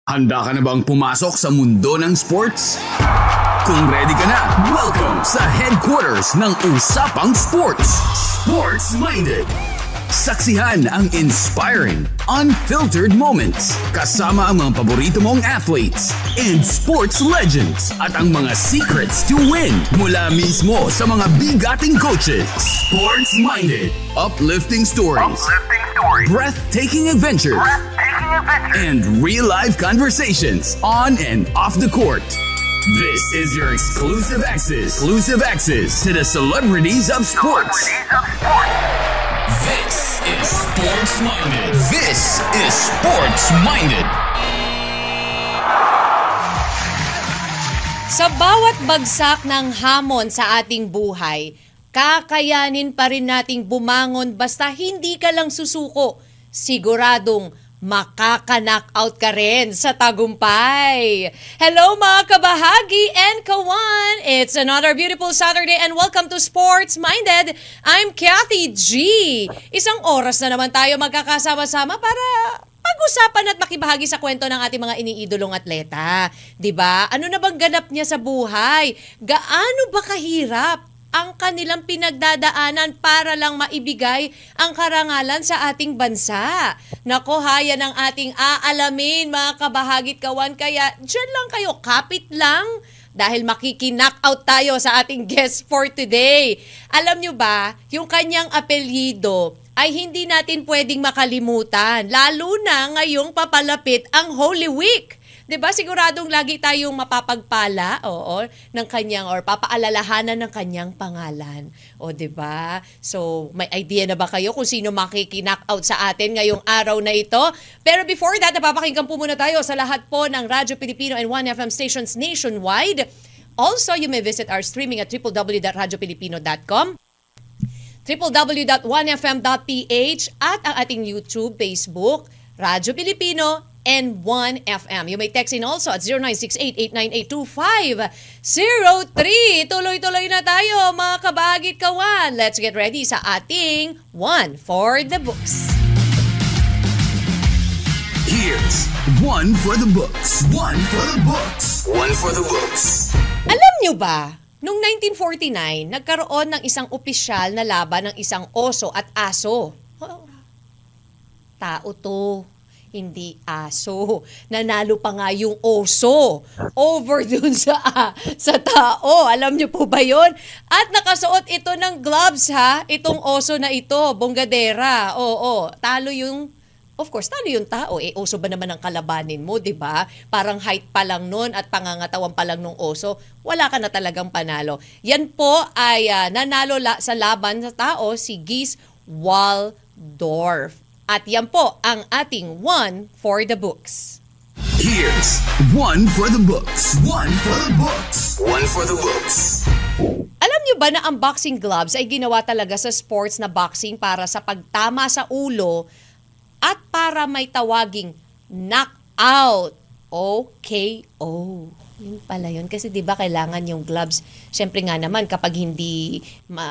Handa ka na bang pumasok sa mundo ng sports? Kung ready ka na, welcome sa headquarters ng Usapang Sports, Sports Minded. Saksihan ang inspiring, unfiltered moments kasama ang mga paborito mong athletes and sports legends at ang mga secrets to win mula mismo sa mga bigating coaches. Sports Minded. Uplifting stories. Breathtaking adventures. And real-life conversations on and off the court. This is your exclusive access to the celebrities of sports. This is Sports Minded. This is Sports Minded. Sa bawat bagsak ng hamon sa ating buhay, kakayanin pa rin nating bumangon basta hindi ka lang susuko. Siguradong makaka-knockout ka rin sa tagumpay. Hello mga kabahagi and kawan! It's another beautiful Saturday and welcome to Sports Minded. I'm Kathy G. Isang oras na naman tayo magkakasama-sama para pag-usapan at makibahagi sa kwento ng ating mga iniidolong atleta. 'Di ba? Ano na bang ganap niya sa buhay? Gaano ba kahirap ang kanilang pinagdadaanan para lang maibigay ang karangalan sa ating bansa? Nako, yan ang ating aalamin mga kabahagit kawan. Kaya dyan lang kayo, kapit lang dahil makiki-knockout tayo sa ating guest for today. Alam nyo ba, yung kanyang apelyido ay hindi natin pwedeng makalimutan, lalo na ngayong papalapit ang Holy Week. 'Di ba? Siguradong lagi tayong mapapagpala, ng kanyang or papaalalahanan ng kanyang pangalan. 'Di ba? So, may idea na ba kayo kung sino makiki-knockout sa atin ngayong araw na ito? Pero before that, napapakinggan po muna tayo sa lahat po ng Radyo Pilipino and 1FM stations nationwide. Also, you may visit our streaming at www.radiopilipino.com, www.1fm.ph at ang ating YouTube, Facebook, Radyo Pilipino and 1FM. You may text in also at 0968-898-2503. Tuloy-tuloy na tayo mga kabahagit kawan. Let's get ready sa ating One for the Books. Here's One for the Books. One for the Books. One for the Books. Alam nyo ba, noong 1949, nagkaroon ng isang opisyal na laban ng isang oso at aso. Tao to, hindi aso. Nanalo pa nga yung oso over dun sa tao. Alam niyo po ba yun? At nakasuot ito ng gloves itong oso na ito, bonggadera. Oo, talo yung tao. Oso ba naman ang kalabanin mo, di ba? Parang height pa lang nun at pangangatawan pa lang nung oso. Wala ka na talagang panalo. Yan po ay nanalo sa laban sa tao si Geese Waldorf. At yan po ang ating One for the Books. Here's One for the Books. One for the Books. One for the Books. Alam niyo ba na ang boxing gloves ay ginawa talaga sa sports na boxing para sa pagtama sa ulo at para may tawaging knockout o KO. Yun pala yun. Kasi di ba kailangan yung gloves, syempre nga naman kapag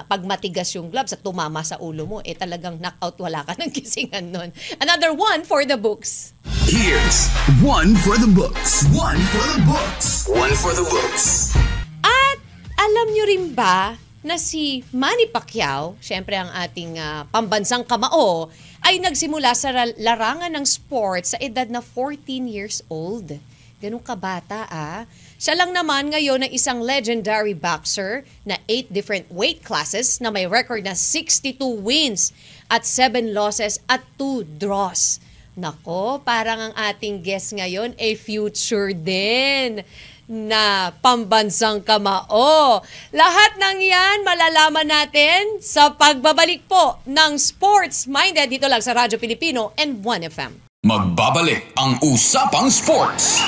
pag matigas yung gloves at tumama sa ulo mo, talagang knockout, wala ka ng kisingan nun. Another one for the books. Here's One for the Books. One for the Books. One for the Books. At alam nyo rin ba na si Manny Pacquiao, syempre ang ating pambansang kamao, ay nagsimula sa larangan ng sports sa edad na 14 years old. Ganun kabata Siya lang naman ngayon ay isang legendary boxer na 8 different weight classes na may record na 62 wins at 7 losses at 2 draws. Nako, parang ang ating guest ngayon ay future din na pambansang kamao. Lahat ng yan malalaman natin sa pagbabalik po ng Sports Minded dito lang sa Radyo Pilipino and 1FM. Magbabalik ang Usapang Sports.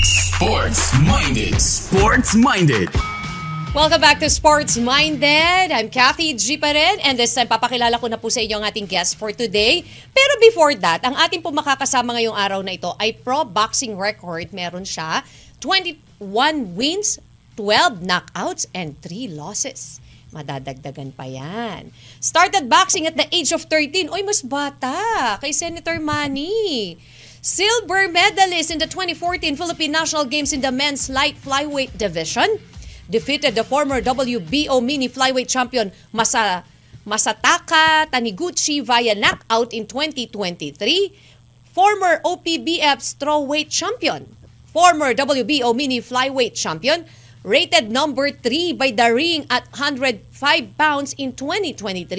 Sports Minded. Sports Minded. Welcome back to Sports Minded. I'm Kathy G. pa rin, and this time papakilala ko na po sa inyo ang ating guest for today. Pero before that, ang ating po makakasama ngayong araw na ito ay pro boxing record. Meron siya 21 wins, 12 knockouts, and 3 losses. Madadagdagan pa yan. Started boxing at the age of 13. Oy, mas bata kay Senator Manny. Silver medalist in the 2014 Philippine National Games in the men's light flyweight division. Defeated the former WBO mini flyweight champion Masataka Taniguchi via knockout in 2023. Former OPBF strawweight champion, former WBO mini flyweight champion, rated number 3 by the ring at 105 pounds in 2023.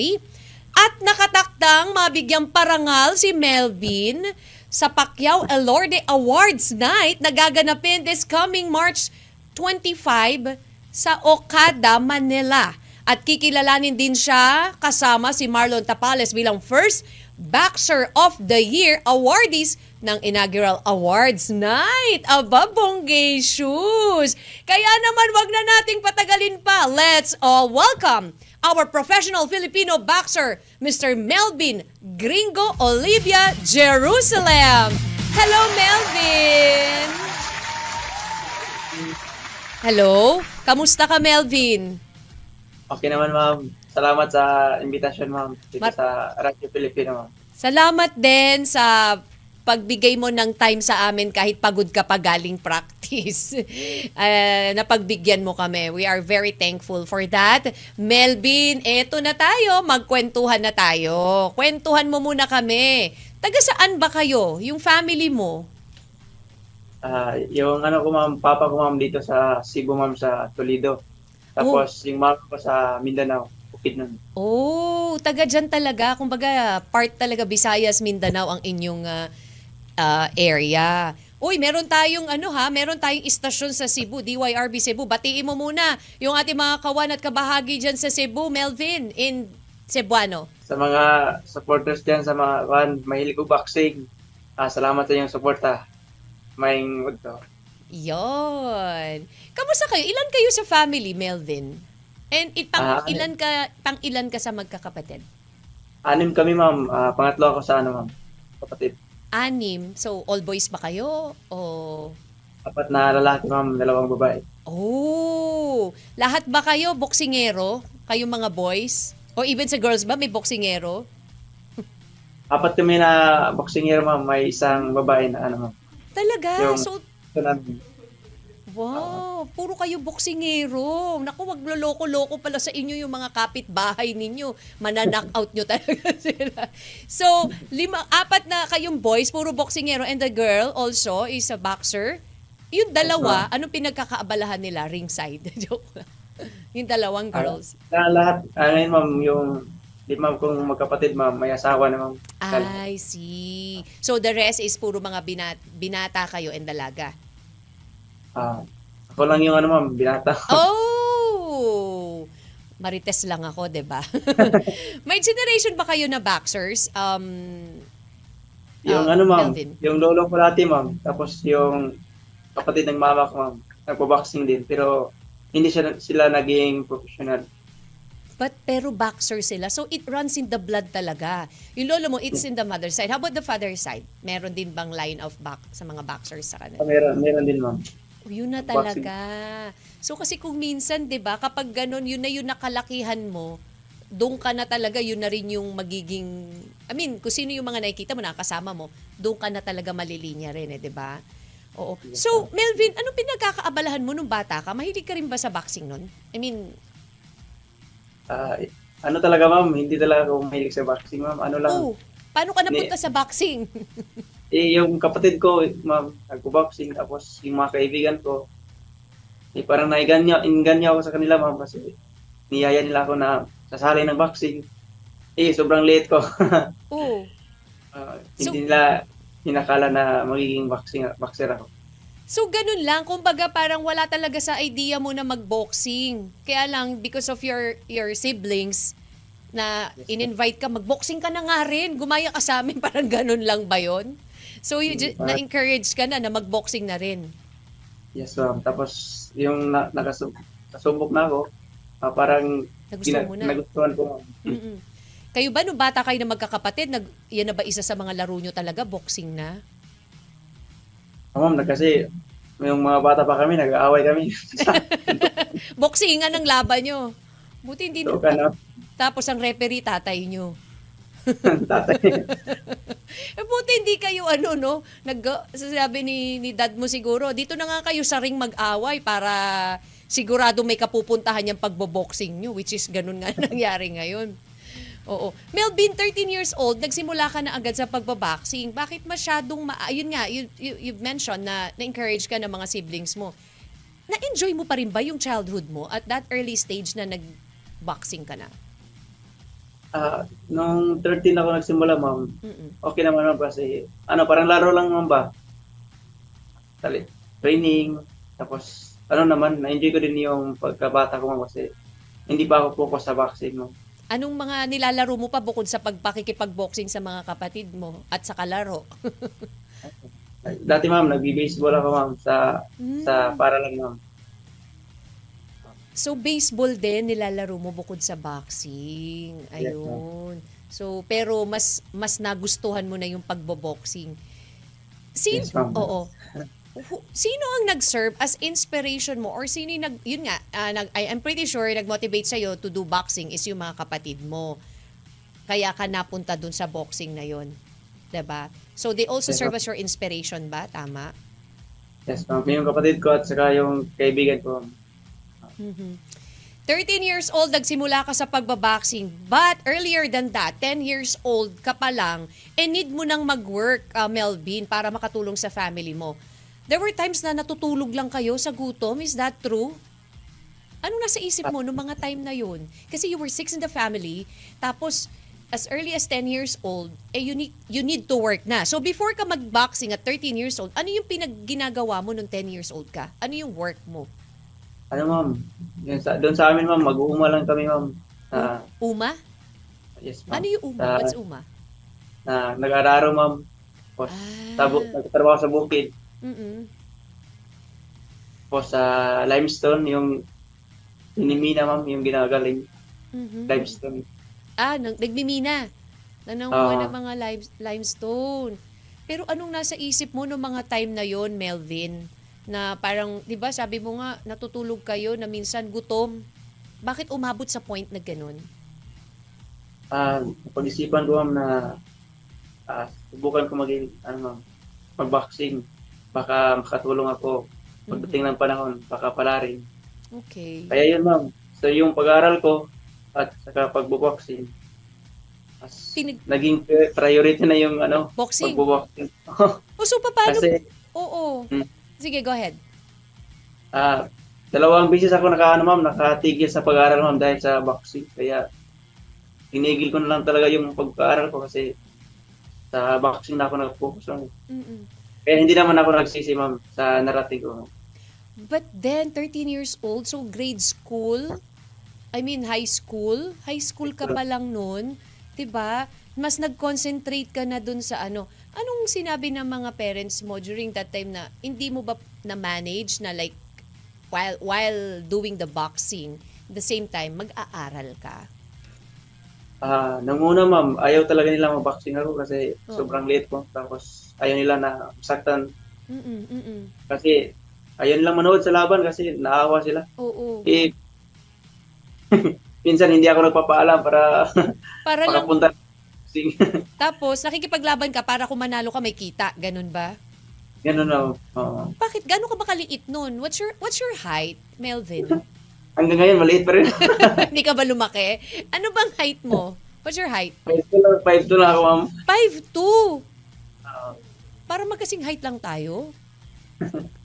At nakatakdang mabigyang parangal si Melvin sa Pacquiao Elorde Awards Night na gaganapin this coming March 25 sa Okada, Manila. At kikilalanin din siya kasama si Marlon Tapales bilang first Boxer of the Year awardees ng inaugural awards night. Aba, bonggay shoes! Kaya naman wag na nating patagalin pa. Let's all welcome our professional Filipino boxer, Mr. Melvin Gringo Olivia Jerusalem. Hello, Melvin! Hello? Kamusta ka, Melvin? Okay naman, ma'am. Salamat sa invitation, ma'am, dito sa Radyo Pilipino, ma'am. Salamat din sa pagbigay mo ng time sa amin kahit pagod ka pa galing practice. Napagbigyan mo kami. We are very thankful for that. Melvin, eto na tayo. Magkwentuhan na tayo. Kwentuhan mo muna kami. Taga saan ba kayo? Yung family mo? Yung ko, ma'am, papa ko, ma'am, dito sa Cebu, ma'am, sa Toledo. Tapos yung mama ko sa Mindanao. Taga dyan talaga. Kumbaga, part talaga Visayas, Mindanao ang inyong area. Uy, meron tayong istasyon sa Cebu, DYRB Cebu. Batiin mo muna yung ating mga kawan at kabahagi dyan sa Cebu, Melvin, in Cebuano. Sa mga supporters dyan, sa mga mahilig ko boxing, salamat sa inyong suporta. Maing wagto. Yon. Kamusta kayo? Ilan kayo sa family, Melvin? And ilan ka sa magkakapatid? 6 kami, ma'am. Pangatlo ako sa ma'am, kapatid. 6. So, all boys ba kayo? O 4 na lalaki, ma'am, 2 babae. Lahat ba kayo boksingero? Kayong mga boys? O even sa girls ba may boksingero? 4 kami na boksingero, ma'am. May isang babae na ma'am. Talaga? Namin. Wow, puro kayo boksingero. Naku, wag loloko-loko pala sa inyo yung mga kapitbahay ninyo. Mana-knockout nyo talaga sila. So, 4 na kayong boys, puro boksingero, and the girl also is a boxer. Yung dalawa, anong pinagkakaabalahan nila ringside? Joke lang. Yung dalawang girls. Lahat, ma'am, ma'am, kung magkapatid, ma'am, may asawa na, ma'am. I see. So, the rest is puro mga binata kayo and dalaga. Ako lang yung ma'am, binata. Marites lang ako, 'di ba? May generation ba kayo na boxers? Yung ma'am, Melvin. yung lolo ko dati, ma'am. Tapos yung kapatid ng mama ko, ma'am, nagpo-boxing din. Pero hindi sila naging professional. Pero boxer sila. So it runs in the blood talaga. Yung lolo mo, it's in the mother side. How about the father side? Meron din bang line of sa mga boxers sa kanila? Meron din, ma'am. Yun na talaga. So kasi kung minsan, 'di ba, kapag ganun, yun na yung nakalakihan mo, doon ka na talaga, yun na rin yung magiging, kung sino yung mga nakikita mo, nakakasama mo, doon ka na talaga malilinya rin, 'di ba? Oo. So, Melvin, ano pinagkakaabalahan mo nung bata ka? Mahilig ka rin ba sa boxing nun? Talaga, ma'am, hindi talaga ako mahilig sa boxing, ma'am. Paano ka napunta sa boxing? Yung kapatid ko, ma'am, nagpo-boxing, tapos yung mga kaibigan ko, parang nainganya ako sa kanila, ma'am, kasi niyaya nila ako na sasali ng boxing. Sobrang late ko. Hindi nila hinakala na magiging boxer ako. So, ganun lang. Kumbaga, parang wala talaga sa idea mo na mag-boxing. Kaya lang, because of your siblings, na in-invite ka, mag-boxing ka na nga rin. Gumaya ka sa amin, parang ganun lang ba yun? So, na-encourage ka na mag-boxing na rin. Yes, ma'am. Tapos, yung nakasubok na ako, parang nagustuhan ko. Kayo ba, nung bata kayo na magkakapatid, yan na ba isa sa mga laro nyo talaga, boxing na? Ma'am, kasi yung mga bata pa kami, nag-aaway kami. Boxingan ang laban nyo. Buti hindi na. Tapos ang referee, tatay nyo. Tatay. Buti hindi kayo no, sasabi ni dad mo siguro, dito na nga kayo sa ring mag-away para sigurado may kapupuntahan yung pagboboxing nyo, which is ganun nga nangyari ngayon. Oo. Melvin, 13 years old, nagsimula ka na agad sa pagbaboxing. Bakit masyadong, yun nga, you mentioned na na-encourage ka ng mga siblings mo. Na-enjoy mo pa rin ba yung childhood mo at that early stage na nag-boxing ka na? Nung 13 ako nagsimula, ma'am, okay naman ma'am kasi, parang laro lang ma'am ba? Training, tapos, na-enjoy ko din yung pagkabata ko ma'am kasi hindi pa ako focus sa boxing ma'am. Anong mga nilalaro mo pa bukod sa pakikipag-boxing sa mga kapatid mo at sa kalaro? Dati ma'am, nagbi-baseball ako ma'am sa para lang ma'am. So baseball din nilalaro mo bukod sa boxing. Ayun. So pero mas nagustuhan mo na yung pagbo-boxing. Yes, ma'am. Oo. Sino ang nag-serve as inspiration mo or sino yun nga, I'm pretty sure nag-motivate sa'yo to do boxing is yung mga kapatid mo. Kaya ka napunta dun sa boxing na yun. Diba? So they also serve as your inspiration ba? Tama? Yes, ma'am. Yung kapatid ko at saka yung kaibigan ko. 13 years old, nagsimula ka sa pagbaboxing. But earlier than that, 10 years old ka pa lang, need mo nang mag-work, Melvin, para makatulong sa family mo. There were times na natutulog lang kayo sa gutom. Is that true? Anong nasa isip mo noong mga time na yun? Kasi you were 6 in the family, tapos as early as 10 years old, you need to work na. So before ka mag-boxing at 13 years old, ano yung ginagawa mo nung 10 years old ka? Ano yung work mo? Ma'am? Doon sa amin, ma'am, mag-uuma lang kami, ma'am. Uma? Yes, ma'am. Ano yung uma? What's uma? Nag-araro, ma'am. Tapos, nagtatrabaho sa bukid. Tapos sa limestone, yung inimina, ma'am, yung ginagaling. Limestone. Nagmimina. Nananguha ng mga limestone. Pero anong nasa isip mo noong mga time na yon, Melvin? Na parang, di ba, sabi mo nga, natutulog kayo na minsan gutom. Bakit umabot sa point na ganun? Pag-isipan ko, ma'am, na subukan ko mag-boxing. Baka makatulong ako pagdating ng panahon, baka pala rin. Okay. Kaya yun, ma'am. So yung pag-aaral ko at saka pagbo-boxing, naging priority na yung boxing? Pagbo-boxing. So paano? Kasi, oo. Sige, go ahead. 2 beses ako nakatigil sa pag-aaral, ma'am, dahil sa boxing. Kaya tinigil ko na lang talaga yung pag-aaral ko kasi sa boxing na ako nag-focus lang. Kaya hindi naman ako nagsisi, ma'am, sa narating ko. But then, 13 years old, so grade school, high school ka pa lang noon, 'di ba? Mas nag-concentrate ka na dun sa Anong sinabi ng mga parents mo during that time na hindi mo ba na-manage na like while doing the boxing, at the same time, mag-aaral ka? Nang una, ma'am, ayaw talaga nila mag-boxing ako kasi sobrang liit ko. Tapos ayaw nila na saktan. Kasi ayaw nila manood sa laban kasi naawa sila. Oo. Minsan hindi ako nagpapaalam para makapunta. Tapos nakikipaglaban ka para kung manalo ka may kita, ganun ba? Ganun na. Bakit? Gano'n ka ba kaliit nun? What's your height, Melvin? Hanggang ngayon, maliit pa rin. Hindi ka ba lumaki? Ano bang height mo? What's your height? 5'2" na ako, ma'am. 5'2"? Para magkasing height lang tayo?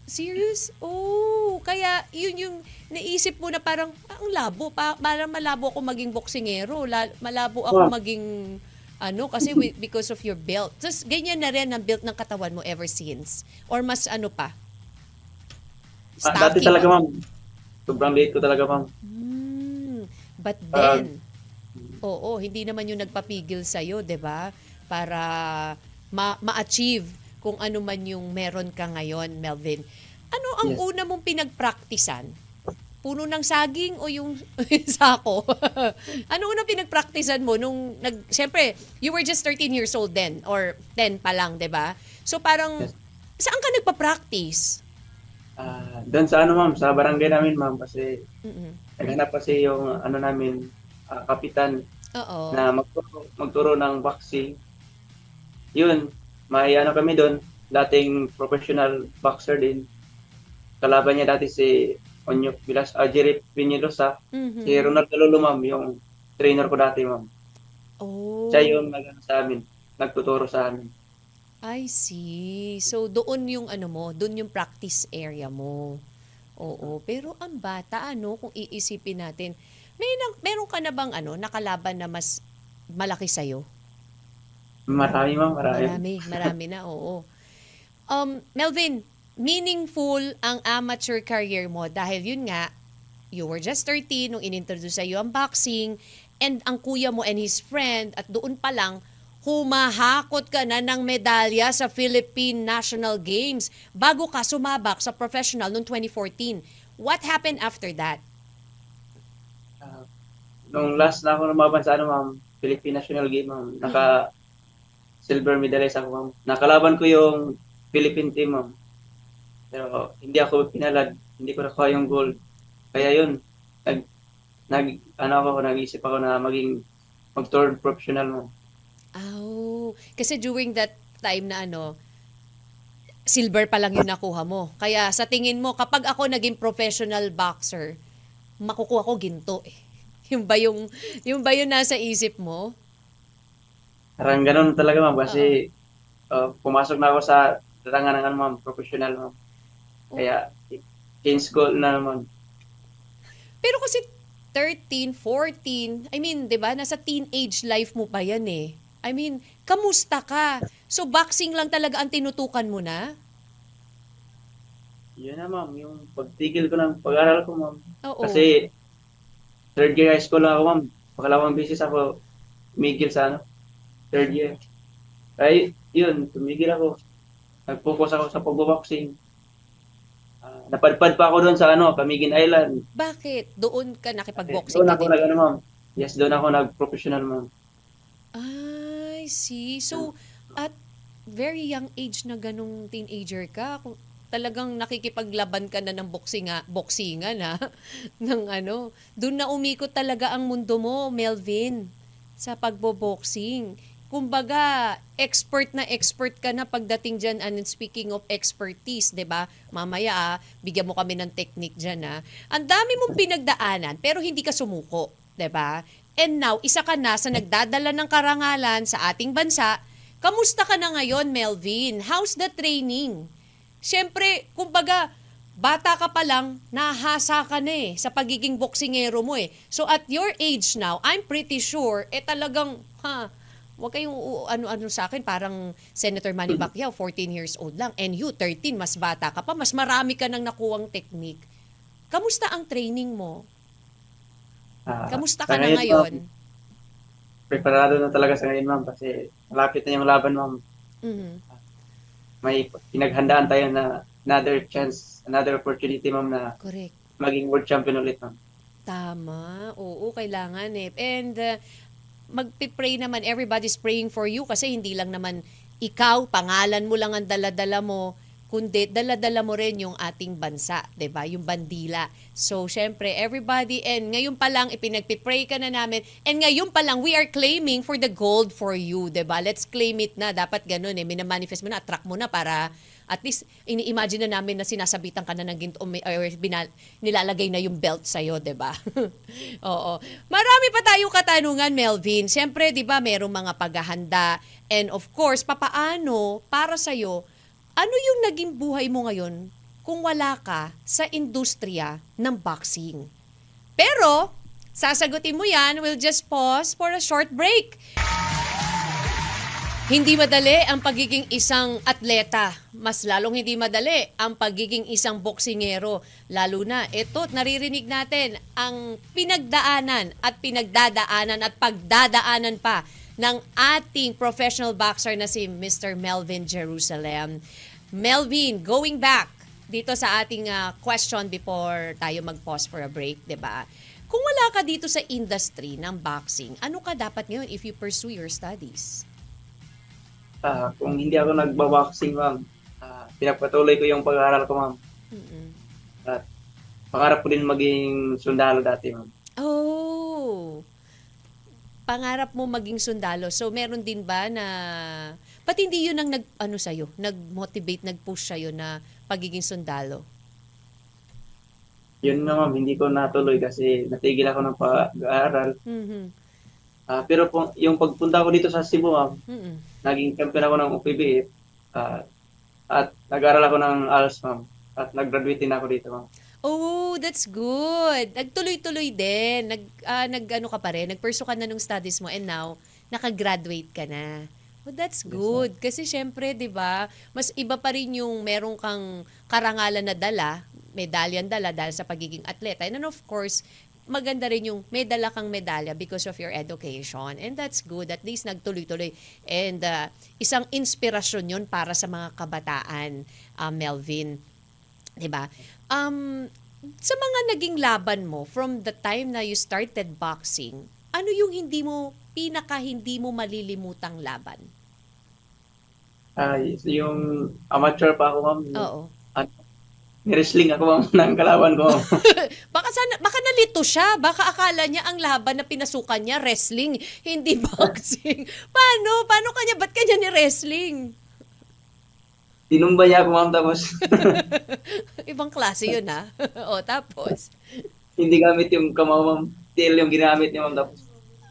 Serious? Oh, kaya yun yung naisip mo na parang, ang labo. Parang malabo ako maging boksingero. Malabo ako maging, kasi because of your build. Tapos ganyan na rin ang build ng katawan mo ever since? Or mas pa? Dati talaga, ma'am. Sobrang liit ko talaga, ma'am. But then, hindi naman yung nagpapigil sa'yo, di ba? Para ma-achieve kung ano man yung meron ka ngayon, Melvin. Ano ang una mong pinagpraktisan? Puno ng saging o yung sako? Ano unang pinagpraktisan mo nung siyempre, you were just 13 years old then or 10 pa lang, 'di ba? So parang saan ka nagpa-practice? Doon sa ma'am, sa barangay namin, ma'am, kasi naghanap kasi yung namin kapitan. Oo. na magturo ng boxing. Yun, may ano kami doon, dating professional boxer din. Kalaban niya dati si Onyok Vilas, Jerry Piñerosa, si Mhm. Ronald Calolo, ma'am, yung trainer ko dati, ma'am. Siya Oh, yung sa amin, nagtuturo sa amin. I see. So, doon yung ano mo, doon yung practice area mo. Oo, pero ang bata, ano, kung iisipin natin, meron ka na bang ano, nakalaban na mas malaki sa'yo? Marami, ma'am, marami. Marami na, oo. Melvin, meaningful ang amateur career mo dahil yun nga, you were just 13 nung inintroduce sa'yo ang boxing and ang kuya mo and his friend at doon pa lang, humahakot ka na ng medalya sa Philippine National Games bago ka sumabak sa professional noong 2014. What happened after that? Ah, nung last na ako lumaban sa ano, ma'am, Philippine National Game, ma'am, silver medalist ako, ma'am. Nakalaban ko yung Philippine team, ma'am. Pero hindi ako pinalad, hindi ko nakuha yung gold. Kaya yun, nag, nag-isip ako na mag-turn professional, ma'am. Oh, kasi during that time na ano, silver pa lang yung nakuha mo. Kaya sa tingin mo, kapag ako naging professional boxer, makukuha ko ginto eh. Yung ba yung nasa isip mo? Parang ganun talaga, ma'am, Oo. kasi pumasok na ako sa larangan ng ano, ma'am, professional, ma'am. Oh, Kaya, change goal na naman. pero kasi 13, 14, I mean, 'di ba? Nasa teenage life mo pa 'yan eh. I mean, kamusta ka? So boxing lang talaga ang tinutukan mo na? Yun na, ma'am, yung pagtigil ko ng pag-aaral ko, ma'am. Oo. Kasi, third year high school lang ako, ma'am. Pakalawang beses ako tumigil sa ano, third year. Ay, yun, tumigil ako. Nag-focus ako sa pagbo-boxing. Napadpad pa ako doon sa ano, Camiguin Island. Bakit? Doon ka Kasi nakipag-boxing doon ka ako din? ano, ma'am. Yes, doon ako nag-professional, ma'am. I see. So, at very young age na ganong teenager ka, kung talagang nakikipaglaban ka na ng boksingan ha, ng ano, doon na umikot talaga ang mundo mo, Melvin, sa pagbo-boxing. Kumbaga, expert ka na pagdating dyan. And speaking of expertise, 'di ba? Mamaya, bigyan mo kami ng technique dyan, ha. Ang dami mong pinagdaanan, pero hindi ka sumuko, 'di ba? And now, isa ka na sa nagdadala ng karangalan sa ating bansa. Kamusta ka na ngayon, Melvin? How's the training? Siyempre, kumbaga, bata ka pa lang, nahasa ka na sa pagiging boksingero mo eh. So at your age now, I'm pretty sure, talagang, huwag kayong ano-ano sa akin, parang Senator Manny Pacquiao, 14 years old lang. And you, 13, mas bata ka pa, mas marami ka nang nakuwang technique. Kamusta ang training mo? Kamusta Sa ka na ngayon, ma'am, ngayon? preparado na talaga sa ngayon, ma'am, kasi malapit na yung laban, ma'am. Mhm. May pinaghandaan tayo na another chance, another opportunity, ma'am, na Correct. maging world champion ulit, ma'am. Tama. Oo, kailangan eh. And magpipray naman, everybody's praying for you kasi hindi lang naman ikaw, pangalan mo lang ang dala-dala mo, kundi dala-dala mo rin yung ating bansa, 'di ba? Yung bandila. So, syempre, everybody, and ngayon pa lang ipinagpipray ka na namin, and ngayon pa lang we are claiming for the gold for you, 'di ba? Let's claim it na. Dapat ganun eh. Minamanifest mo na, attract mo na para at least ini-imagine na namin na sinasabitan ka na ng ginto or nilalagay na yung belt sa'yo, 'di ba? Oo. Marami pa tayong katanungan, Melvin. Siyempre, 'di ba, merong mga paghahanda and of course, papaano para sa'yo, ano yung naging buhay mo ngayon kung wala ka sa industriya ng boxing? Pero, sasagutin mo yan, we'll just pause for a short break. Hindi madali ang pagiging isang atleta. Mas lalong hindi madali ang pagiging isang boksingero. Lalo na, ito, naririnig natin ang pinagdaanan at pinagdadaanan at pagdadaanan pa ng ating professional boxer na si Mr. Melvin Jerusalem. Melvin, going back dito sa ating question before tayo mag-pause for a break, 'di ba? Kung wala ka dito sa industry ng boxing, ano ka dapat ngayon if you pursue your studies? Kung hindi ako nagbaboxing, ma'am, pinagpatuloy ko yung pag-aaral ko, ma'am. Mm-mm. At pangarap ko din maging sundalo dati, ma'am. Oh, pangarap mo maging sundalo. So meron din ba na pati hindi yun ang nag-motivate, nag-push sa'yo na pagiging sundalo? Yun nga ma'am, hindi ko natuloy kasi natigil ako ng pag-aaral. Mhm. Pero po, yung pagpunta ko dito sa Cebu ma'am, Mhm. naging champion ako ng OPBF. At nag-aral ako ng ALS ma'am. At nag-graduate din ako dito ma'am. Oh, that's good. Nagtuloy-tuloy din. Nag-ano ka pa rin, nagpursue ka na nung studies mo and now, nakagraduate ka na. Oh, that's good. Kasi syempre, 'di ba, mas iba pa rin yung meron kang karangalan na dala, medalyan dala dahil sa pagiging atleta. And then of course, maganda rin yung may dala kang medalya because of your education. And that's good. At least nagtuloy-tuloy. And isang inspirasyon yun para sa mga kabataan, Melvin. 'Di ba? Sa mga naging laban mo from the time na you started boxing, ano yung hindi mo malilimutang laban? Yung amateur pa ako ma'am. Oo. Wrestling ako ma'am ng kalaban ko ma'am. Baka nalito siya. Baka akala niya ang laban na pinasukan niya wrestling, hindi boxing. Paano kanya? Ba't kanya ni wrestling? Tinumba niya ako ma'am tapos Ibang klase yun ha. O tapos? hindi gamit yung kamao ma'am. Tail yung ginamit niya ma'am tapos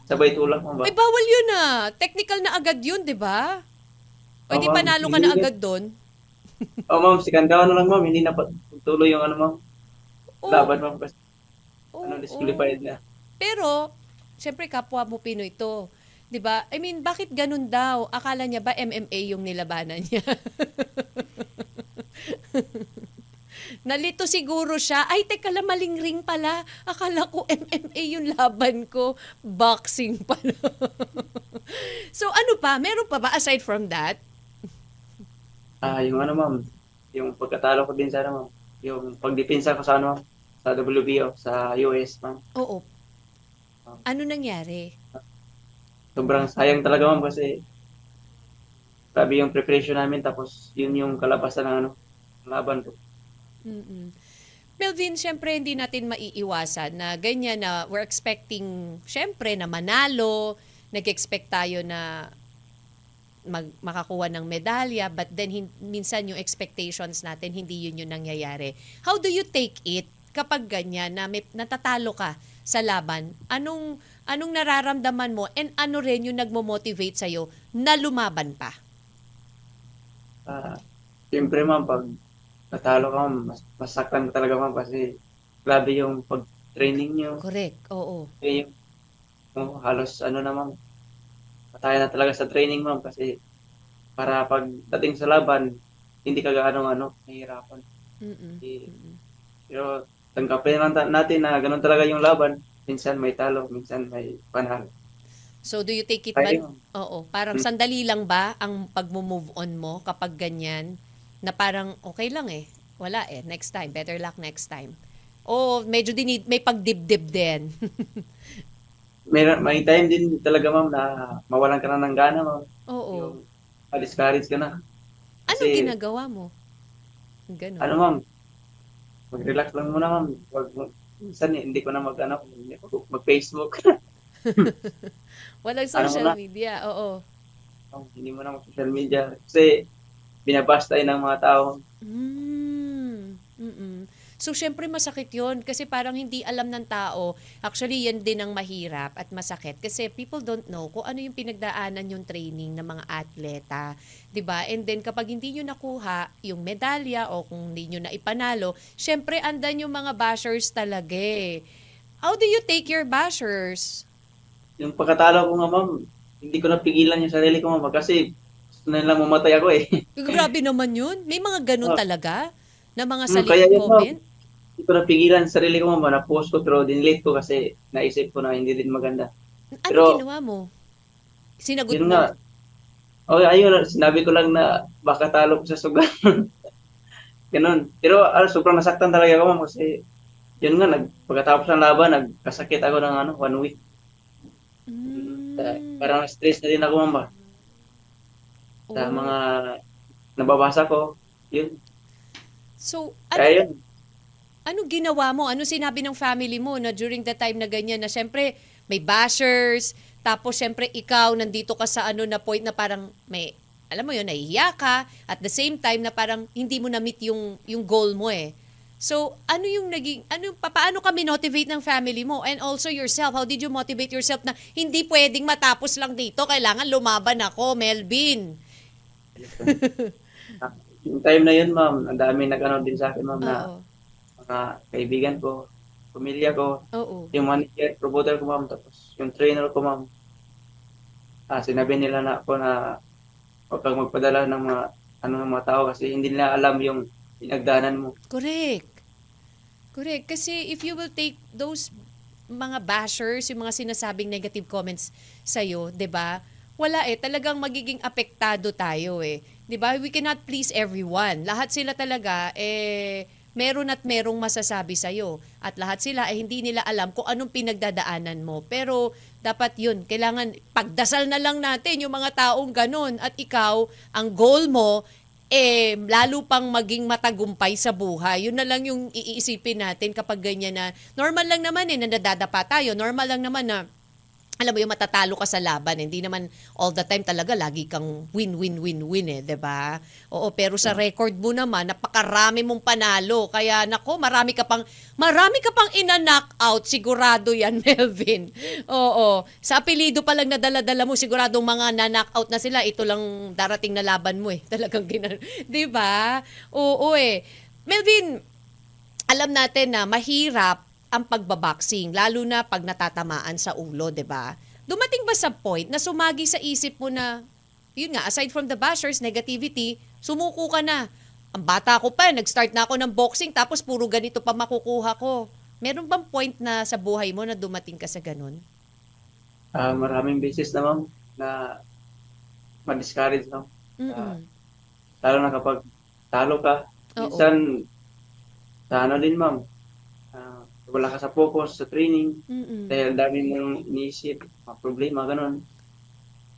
sabay tulak ma'am ba? Ay bawal yun Technical na agad yun, di ba? O di ma'am, panalo ka na agad doon? Ma'am, second round na lang ma'am. Hindi na tuloy yung ma'am. Oo. Laban ma'am kasi Oo. disqualified na. Pero, syempre kapwa mo Pinoy to. 'Di ba? I mean, bakit ganun daw? Akala niya ba MMA yung nilabanan niya? Nalito siguro siya. Ay, teka lang, maling ring pala. Akala ko MMA yung laban ko. Boxing pala. So, ano pa? Meron pa ba aside from that? Yung ma'am, yung pagkatalo ko din sa ma'am, yung pagdepensa ko sa ma'am, sa WBO, sa US ma'am. Oo. Ano nangyari? Sobrang sayang talaga ma'am kasi grabe yung preparation namin tapos yun yung kalabasan ng laban ko. Mm-mm. Melvin, syempre hindi natin maiiwasan na ganyan na we're expecting, syempre na manalo, nag-expect tayo na makakuha ng medalya, but then minsan yung expectations natin, hindi yun yung nangyayari. How do you take it kapag ganyan na natatalo ka sa laban? Anong nararamdaman mo and ano rin yung nagmo-motivate sa'yo na lumaban pa? Siyempre ma'am, pag natalo ka ma'am, masaktan ka talaga ma'am kasi grabe yung pag-training nyo. Correct, oo. Halos na ma'am, patay na talaga sa training ma'am kasi para pagdating sa laban, hindi ka gaano nahihirapan. Pero tanggapin lang natin na ganun talaga yung laban. Minsan may talo, minsan may panalo. So do you take it Oo, parang sandali lang ba ang pag-move on mo kapag ganyan na parang okay lang wala next time, better luck next time. O medyo may pagdibdib din. May time din talaga ma'am na mawalan ka na ng gana ma'am. Oo. Yung discourage ka na. Ano ginagawa mo? Ganun. Ma'am? Mag-relax lang muna ma'am. Minsan hindi ko na mag-Facebook. Walang social media, oo. Hindi mo na mag-social media. Kasi binabas tayo ng mga tao. So, syempre masakit yun kasi parang hindi alam ng tao. Actually, yan din ang mahirap at masakit kasi people don't know kung ano yung pinagdaanan yung training ng mga atleta. 'Di ba? And then, kapag hindi nyo nakuha yung medalya o kung hindi nyo na ipanalo, syempre, andan yung mga bashers talaga How do you take your bashers? Yung pagkatalo ko nga ma'am, hindi ko napigilan yung sarili ko ma'am kasi gusto na lang mamatay ako Grabe naman yun. May mga ganun talaga na mga salita kaya comment. Hindi ko napigilan sa sarili ko ma'am, na-post ko pero dinelete ko kasi naisip ko na hindi din maganda. Ano ginawa mo? Sinagot yun mo? Nga, ayun, sinabi ko lang na baka talo ko sa sugal. Ganun. Pero sobrang nasaktan talaga ako ma'am kasi yun nga, pagkatapos ng laban, nagkasakit ako ng 1 week. Parang stress na din ako ma'am sa mga nababasa ko. Yun. So, Kaya yun. ano ginawa mo? Ano sinabi ng family mo na during the time na ganyan na syempre may bashers, Tapos, syempre, ikaw, nandito ka sa ano na point na parang may, alam mo yun, nahihiya ka. At the same time na parang hindi mo na-meet yung goal mo eh. So, ano yung naging, paano ka minotivate ng family mo? And also yourself, how did you motivate yourself na hindi pwedeng matapos lang dito, kailangan lumaban ako, Melvin? Yung time na yun, ma'am, ang dami nag-ano din sa akin, ma'am, na Oo. mga kaibigan ko, pamilya ko, Oo. yung manager, promoter ko, ma'am, tapos yung trainer ko, ma'am, sinabi nila na ako na huwag kang magpadala ng ng mga tao kasi hindi nila alam yung pinagdaanan mo. Correct. Kasi if you will take those mga bashers, yung mga sinasabing negative comments sa'yo, 'di ba? Wala talagang magiging apektado tayo 'Di ba? We cannot please everyone. Lahat sila talaga meron at merong masasabi sa'yo. At lahat sila hindi nila alam kung anong pinagdadaanan mo. Pero dapat yun, kailangan pagdasal na lang natin yung mga taong ganun. At ikaw, ang goal mo, lalo pang maging matagumpay sa buhay. Yun na lang yung iisipin natin kapag ganyan na, normal lang naman na nadadapa tayo. Normal lang naman na, alam mo yung matatalo ka sa laban. Hindi naman all the time talaga lagi kang win, 'di ba? Oo, pero sa record mo naman napakarami mong panalo. Kaya nako, marami ka pang ina-knockout, sigurado 'yan, Melvin. Oo, sa apelyido pa lang na dala-dala mo, siguradong mga na-knockout na sila. Ito lang darating na laban mo Talagang 'di ba? Oo Melvin, alam natin na mahirap ang pagbaboxing, lalo na pag natatamaan sa ulo, 'di ba? Dumating ba sa point na sumagi sa isip mo na, yun nga, aside from the bashers, negativity, sumuko ka na? Ang bata ko pa, nag-start na ako ng boxing, tapos puro ganito pa makukuha ko. Meron bang point na sa buhay mo na dumating ka sa ganun? Maraming beses na, ma'am, na ma-discourage, no? Lalo na kapag talo ka. Minsan, sa ano din, ma'am, wala ka sa focus sa training dahil dami mong iniisip, mga problema, ganun.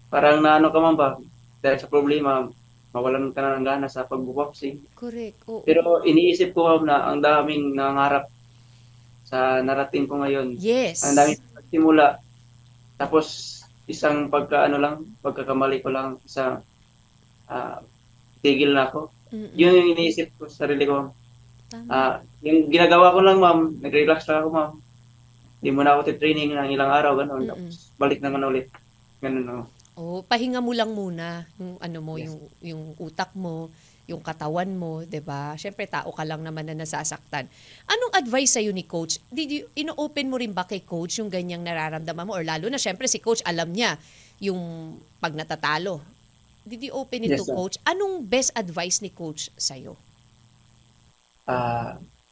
Parang naano ka man ba, dahil sa problema, mawalan ka na ng gana sa pagboboxing. Correct. Oo. Pero iniisip ko, ma'am, na ang daming nangangarap sa narating ko ngayon. Yes. Ang daming pagsimula. Tapos, isang pagkakamali ko lang, tigil na ako. Yun yung iniisip ko sa sarili ko. Yung ginagawa ko lang, ma'am, nag-relax lang ako, ma'am. Hindi mo na ako training ng ilang araw, gano'n. Tapos balik naman ulit. Ganun, pahinga mo lang muna yung Yes. yung utak mo, yung katawan mo, 'di ba? Syempre tao ka lang naman na nasasaktan. Anong advice sa'yo ni coach? Ino-open mo rin ba kay coach yung ganyang nararamdaman mo, or lalo na syempre si coach alam niya yung pag natatalo. Did you open it Yes, to sir. coach? Anong best advice ni coach sa'yo?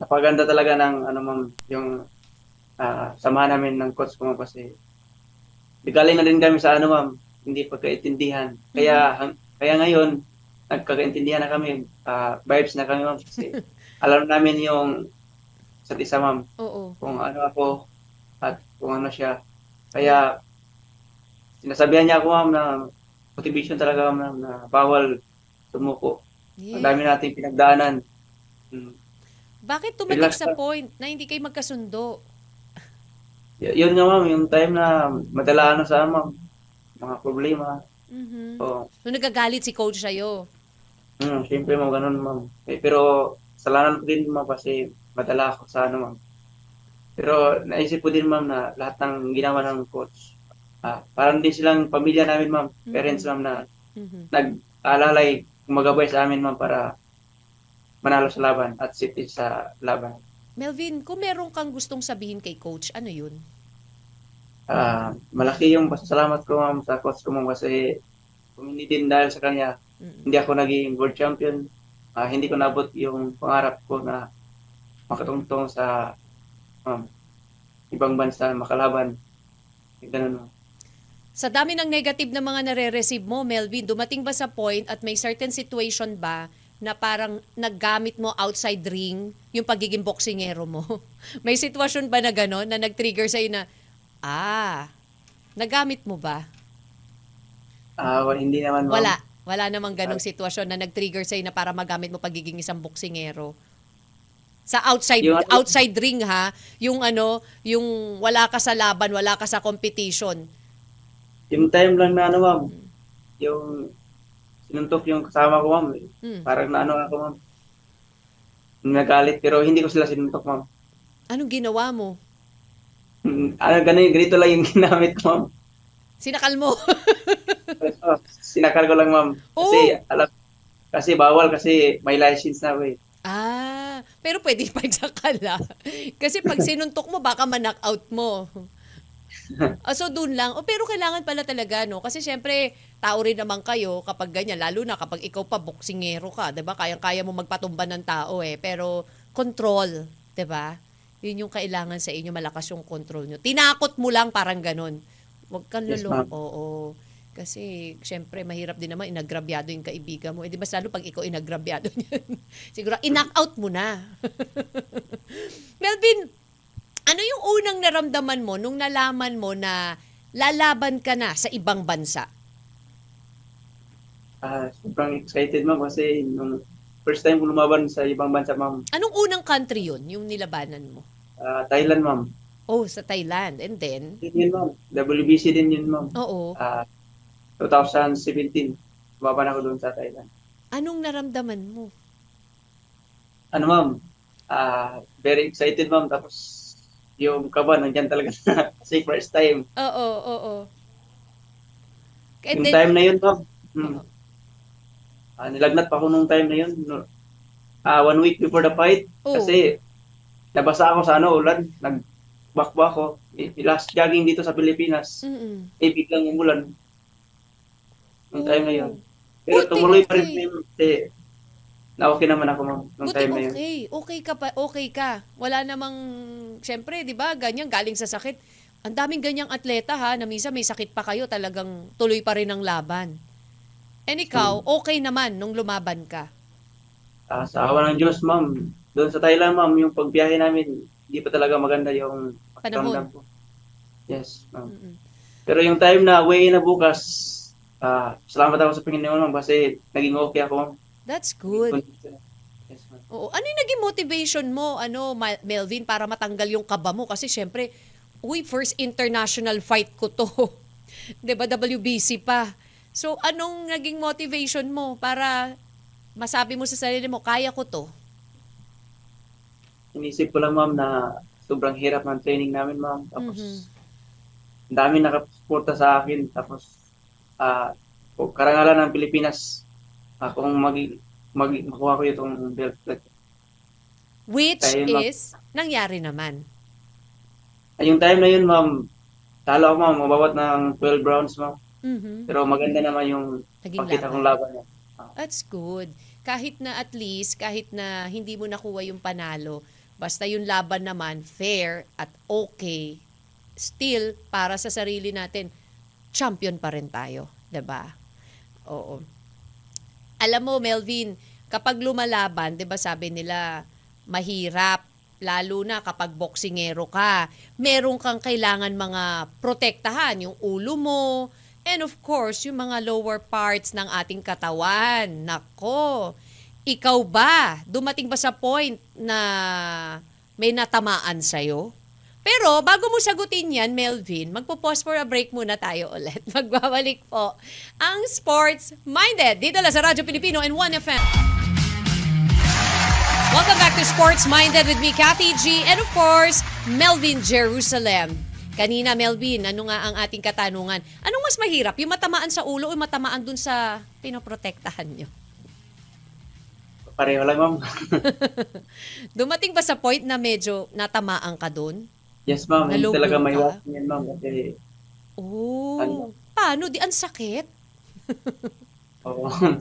Napaganda talaga ng ma'am, yung samahan namin ng coach ko, ma'am, kasi galing na din kami sa ma'am, hindi pagkaintindihan. Kaya ngayon, nagkakaintindihan na kami, vibes na kami, ma'am, kasi alam namin yung isa't isa, ma'am, Oo. kung ano ako at kung ano siya. Kaya sinasabihan niya ako, ma'am, na motivation talaga, ma'am, na bawal sumuko. Ang Yeah. dami nating pinagdaanan. Bakit tumating Relax sa lang. point na hindi kayo magkasundo? Yun nga, ma'am, yung time na madala sa ma'am, mga problema. Mhm. Oo. Nung nagagalit si coach sa'yo. Siyempre, ma'am, ganun, ma'am. Pero salanan ko din, ma'am, kasi madala ako sa ma'am. Pero naisip ko din, ma'am, na lahat ng ginawa ng coach, parang din silang pamilya namin, ma'am. Parents, ma'am, na Mhm. nag-alalay, magabay sa amin, ma'am, para manalo sa laban at safety sa laban. Melvin, kung meron kang gustong sabihin kay coach, ano yun? Malaki yung pasasalamat ko, ma'am, sa coach ko, ma'am, kasi kung hindi din dahil sa kanya, hindi ako naging world champion. Hindi ko nabot yung pangarap ko na makatungtong sa ibang bansa, makalaban. Ganun, ma'am. Sa dami ng negative na mga nare-receive mo, Melvin, dumating ba sa point at may certain situation ba na parang naggamit mo outside ring yung pagiging boksingero mo? May sitwasyon ba na gano'n na nag-trigger sa'yo na, nagamit mo ba? Hindi naman, ma'am. Wala namang ganong sitwasyon na nag-trigger sa'yo na para magamit mo pagiging isang boksingero. Sa outside ring ha, yung yung wala ka sa laban, wala ka sa competition. Yung time lang na ano, ma'am, yung sinuntok yung kasama ko, ma'am. Mm. Parang naano ako, ma'am. Nagalit, pero hindi ko sila sinuntok, ma'am. Anong ginawa mo? Ganito lang yung ginamit ko, ma'am. Sinakal mo? Sinakal ko lang, ma'am. Kasi, kasi bawal, kasi may license na ako eh. Pero pwede pa isakal Kasi pag sinuntok mo, baka ma-knock-out mo. So doon lang. Pero kailangan pala talaga, no? Kasi syempre, tao rin naman kayo kapag ganyan. Lalo na kapag ikaw pa boksingero ka, 'di ba? Kaya mo magpatumba ng tao eh. Pero control, 'di ba? Yun yung kailangan sa inyo, malakas yung control nyo. Tinakot mo lang, parang ganun. Huwag kang Yes, lulong. ma'am. Oo. Kasi, syempre, mahirap din naman inagrabyado yung kaibigan mo. Eh, di ba, lalo pag ikaw inagrabyado niyan? Siguro, in-knock-out mo na. Melvin, ano yung unang naramdaman mo nung nalaman mo na lalaban ka na sa ibang bansa? Sobrang excited, ma'am, kasi nung first time ko lumaban sa ibang bansa, ma'am. Anong unang country yun, yung nilabanan mo? Thailand, ma'am. Oh, sa Thailand. And then? Yun, ma'am. WBC din yun, ma'am. Oo. 2017. Lumaban ako doon sa Thailand. Anong naramdaman mo? Ano, ma'am? Very excited, ma'am. Tapos, yung kaba, nandyan talaga. Kasi first time. Oo. And Yung then, time na yun, ma'am. Oo. Nilagnat pa ako nung time na yun. 1 week before the fight. Oo. Kasi, nabasa ako sa ulan. Nagbakba ako. Last jogging dito sa Pilipinas. Biglang umulan. Nung time na yun. Pero Buti, tumuloy pa rin okay. yun. Kasi, na-okay naman ako, ma'am. Nung Buti time na yun. okay. Okay ka. Wala namang, syempre, di ba, ganyan, galing sa sakit. Ang daming ganyang atleta ha, na minsan may sakit pa kayo, talagang tuloy pa rin ang laban. And ikaw, okay naman nung lumaban ka. Sa awa ng Diyos, ma'am. Doon sa Thailand, ma'am, yung pagbiyahe namin, hindi pa talaga maganda yung pakiramdam ko. Yes, ma'am. Pero yung time na way na bukas, salamat ako sa Panginoon, ma'am, kasi naging okay ako, ma'am. That's good. Yes, ma'am. Oo. Ano yung naging motivation mo, Melvin, para matanggal yung kaba mo? Kasi syempre, first international fight ko to. 'Di ba, WBC pa. So, anong naging motivation mo para masabi mo sa sarili mo, kaya ko to? Inisip ko lang, ma'am, na sobrang hirap ng training namin, ma'am. Tapos, ang dami nakasuporta sa akin. Tapos, karangalan ng Pilipinas, kung makuha ko itong belt. Which Ayun, ma'am. is, nangyari naman. Yung time na yun, ma'am, talo ako, ma'am, mabawat ng 12 rounds, ma'am. Pero maganda naman yung Naging pagkita laban. kong laban niya. That's good. Kahit na at least, kahit na hindi mo nakuha yung panalo, basta yung laban naman, fair at okay, still, para sa sarili natin, champion pa rin tayo. 'Di ba? Oo. Alam mo, Melvin, kapag lumalaban, 'di ba sabi nila, mahirap, lalo na kapag boksingero ka. Meron kang kailangan mga protektahan, yung ulo mo, and of course, yung mga lower parts ng ating katawan. Nako, ikaw ba? Dumating ba sa point na may natamaan sa'yo? Pero bago mo sagutin yan, Melvin, magpo-pause for a break muna tayo ulit. Magbabalik po ang Sports Minded dito lang sa Radyo Pilipino and 1FM. Welcome back to Sports Minded with me, Kathy G, and of course, Melvin Jerusalem. Kanina, Melvin, ano nga ang ating katanungan? Anong mas mahirap? Yung matamaan sa ulo o matamaan dun sa pinoprotektahan nyo? Pareho lang, ma'am. Dumating ba sa point na medyo natamaan ka dun? Yes, ma'am. Hindi Nalugod talaga ka? may iwasan yan, ma'am. Kasi, Oh, paano? Di ang sakit?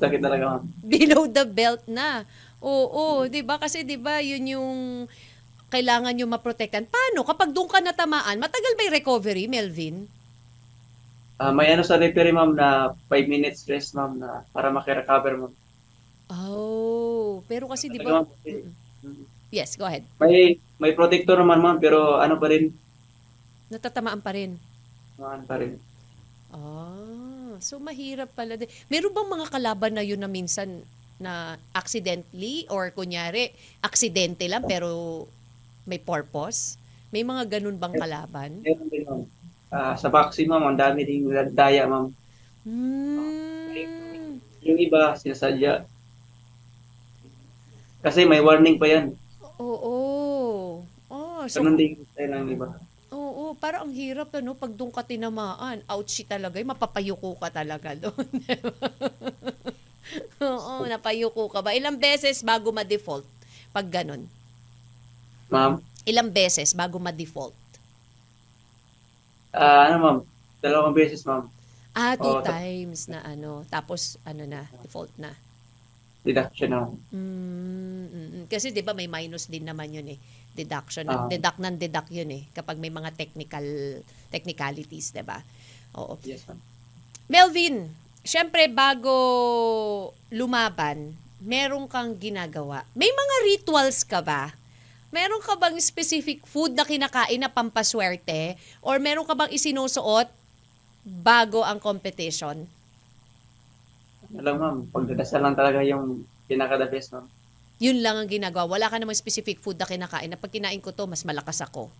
sakit talaga, ma'am. Below the belt na. Oo, 'di ba? Kasi 'di ba, yun yung kailangan yung maprotektan. Paano kapag doon ka natamaan? Matagal ba yung recovery, Melvin? May ano sa referee, ma'am, na 5 minutes rest, ma'am, na para maki-recover, ma'am. Oh, pero kasi 'di Talaga, ba? ma'am, kasi, Yes, go ahead. may protector naman, ma'am, pero ano pa rin? Natatamaan pa rin. Ano pa rin. So mahirap pala din. Meron bang mga kalaban na yun na minsan na accidentally or kunyari aksidente lang pero may purpose? May mga ganun bang kalaban? Meron din, ma'am. Sa boxing, ma'am, ang dami ding daya, ma'am. Hmm. Yung iba, sinasadya. Kasi may warning pa yan. Oo. Oh, so Ganun din yung style ng iba. oo, parang ang hirap ano pag doon ka tinamaan. Ouchie talaga, mapapayuko ka talaga doon. Oo, napayuko ka ba? Ilang beses bago ma-default pag ganun? Ma'am, Ilang beses bago ma-default? ano, ma'am, 2 beses, ma'am. Ah, two O, times na ano. Tapos ano na, default na. deduction na. Kasi 'di ba may minus din naman 'yun eh. Deduction, Ah, deduct ng deduct 'yun eh kapag may mga technicalities, 'di ba? Oo. yes, ma'am. Melvin, syempre bago lumaban, meron kang ginagawa. May mga rituals ka ba? Meron ka bang specific food na kinakain na pampaswerte? Or meron ka bang isinusuot bago ang competition? Alam, ma'am, pagdadasal lang talaga yung pinaka-the best, ma'am. Yun lang ang ginagawa. Wala ka namang specific food na kinakain na pag kinain ko to, mas malakas ako.